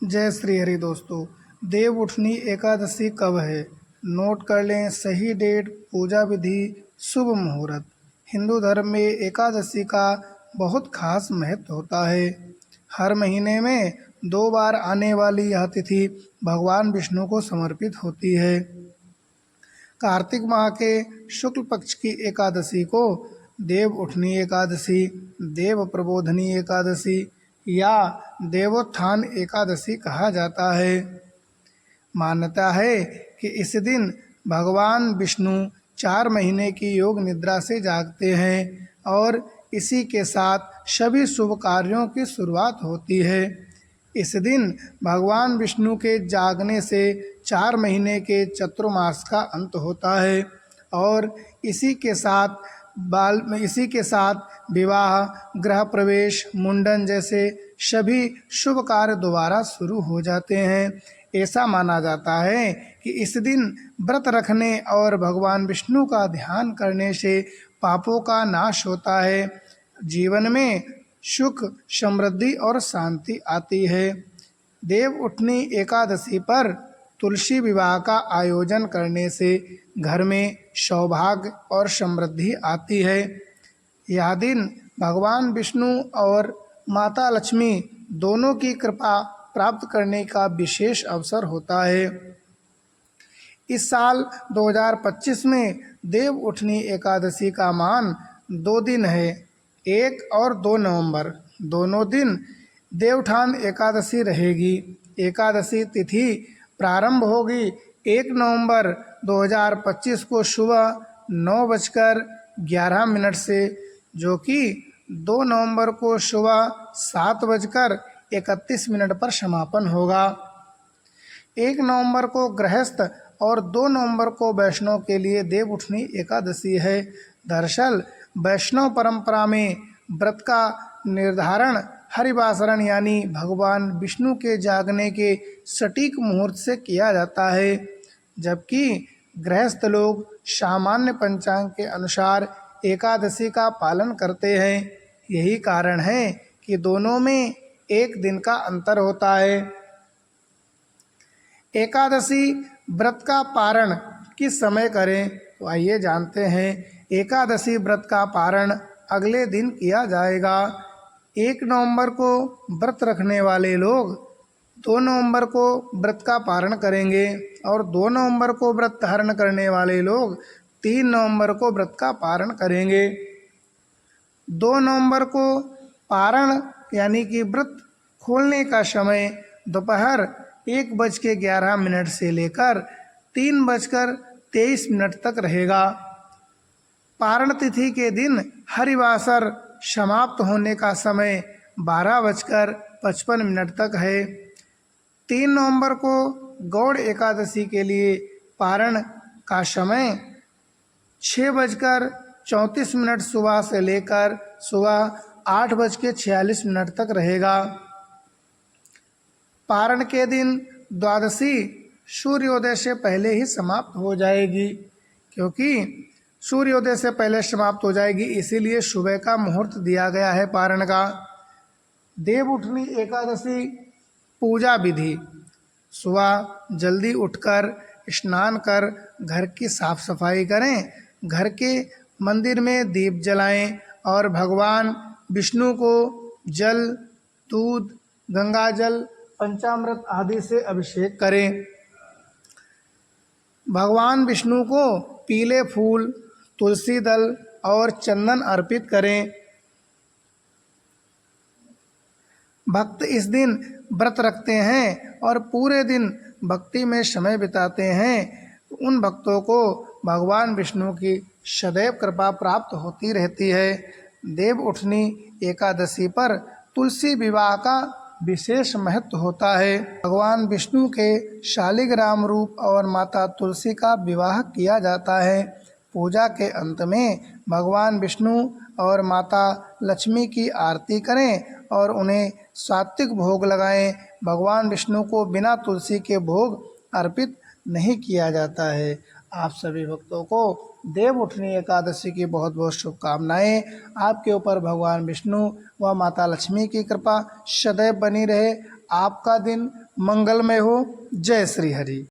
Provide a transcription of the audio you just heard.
जय श्री हरि दोस्तों। देव उठनी एकादशी कब है? नोट कर लें सही डेट, पूजा विधि, शुभ मुहूर्त। हिंदू धर्म में एकादशी का बहुत खास महत्व होता है। हर महीने में 2 बार आने वाली यह तिथि भगवान विष्णु को समर्पित होती है। कार्तिक माह के शुक्ल पक्ष की एकादशी को देव उठनी एकादशी, देव प्रबोधनी एकादशी या देवोत्थान एकादशी कहा जाता है। मान्यता है कि इस दिन भगवान विष्णु 4 महीने की योग निद्रा से जागते हैं और इसी के साथ सभी शुभ कार्यों की शुरुआत होती है। इस दिन भगवान विष्णु के जागने से 4 महीने के चतुर्मास का अंत होता है और इसी के साथ विवाह, गृह प्रवेश, मुंडन जैसे सभी शुभ कार्य दोबारा शुरू हो जाते हैं। ऐसा माना जाता है कि इस दिन व्रत रखने और भगवान विष्णु का ध्यान करने से पापों का नाश होता है, जीवन में सुख, समृद्धि और शांति आती है। देव उठनी एकादशी पर तुलसी विवाह का आयोजन करने से घर में सौभाग्य और समृद्धि आती है। यह दिन भगवान विष्णु और माता लक्ष्मी दोनों की कृपा प्राप्त करने का विशेष अवसर होता है। इस साल 2025 में देव उठनी एकादशी का मान 2 दिन है, 1 और 2 नवंबर। दोनों दिन देवउठान एकादशी रहेगी। एकादशी तिथि प्रारंभ होगी 1 नवंबर 2025 को सुबह 9:11 से, जो कि 2 नवंबर को सुबह 7:31 पर समापन होगा। 1 नवंबर को गृहस्थ और 2 नवंबर को वैष्णव के लिए देव उठनी एकादशी है। दरअसल वैष्णव परंपरा में व्रत का निर्धारण हरिवासरण यानी भगवान विष्णु के जागने के सटीक मुहूर्त से किया जाता है, जबकि गृहस्थ लोग सामान्य पंचांग के अनुसार एकादशी का पालन करते हैं। यही कारण है कि दोनों में 1 दिन का अंतर होता है। एकादशी व्रत का पारण किस समय करें, तो आइए जानते हैं। एकादशी व्रत का पारण अगले दिन किया जाएगा। 1 नवंबर को व्रत रखने वाले लोग 2 नवंबर को व्रत का पारण करेंगे और 2 नवंबर को व्रत धारण करने वाले लोग 3 नवंबर को व्रत का पारण करेंगे। 2 नवंबर को पारण यानी कि व्रत खोलने का समय दोपहर 1:11 से लेकर 3:23 तक रहेगा। पारण तिथि के दिन हरिवासर समाप्त होने का समय 12:55 तक है। 3 नवंबर को गौड़ एकादशी के लिए पारण का समय 6:34 सुबह से लेकर सुबह 8:46 तक रहेगा। पारण के दिन द्वादशी सूर्योदय से पहले ही समाप्त हो जाएगी। क्योंकि सूर्योदय से पहले समाप्त हो जाएगी, इसीलिए सुबह का मुहूर्त दिया गया है पारण का। देव उठनी एकादशी पूजा विधि: सुबह जल्दी उठकर स्नान कर घर की साफ सफाई करें, घर के मंदिर में दीप जलाएं और भगवान विष्णु को जल, दूध, गंगा जल, पंचामृत आदि से अभिषेक करें। भगवान विष्णु को पीले फूल, तुलसी दल और चंदन अर्पित करें। भक्त इस दिन व्रत रखते हैं और पूरे दिन भक्ति में समय बिताते हैं। उन भक्तों को भगवान विष्णु की सदैव कृपा प्राप्त होती रहती है। देव उठनी एकादशी पर तुलसी विवाह का विशेष महत्व होता है। भगवान विष्णु के शालिग्राम रूप और माता तुलसी का विवाह किया जाता है। पूजा के अंत में भगवान विष्णु और माता लक्ष्मी की आरती करें और उन्हें सात्विक भोग लगाएं। भगवान विष्णु को बिना तुलसी के भोग अर्पित नहीं किया जाता है। आप सभी भक्तों को देव उठनी एकादशी की बहुत बहुत शुभकामनाएं। आपके ऊपर भगवान विष्णु व माता लक्ष्मी की कृपा सदैव बनी रहे। आपका दिन मंगलमय हो। जय श्री हरि।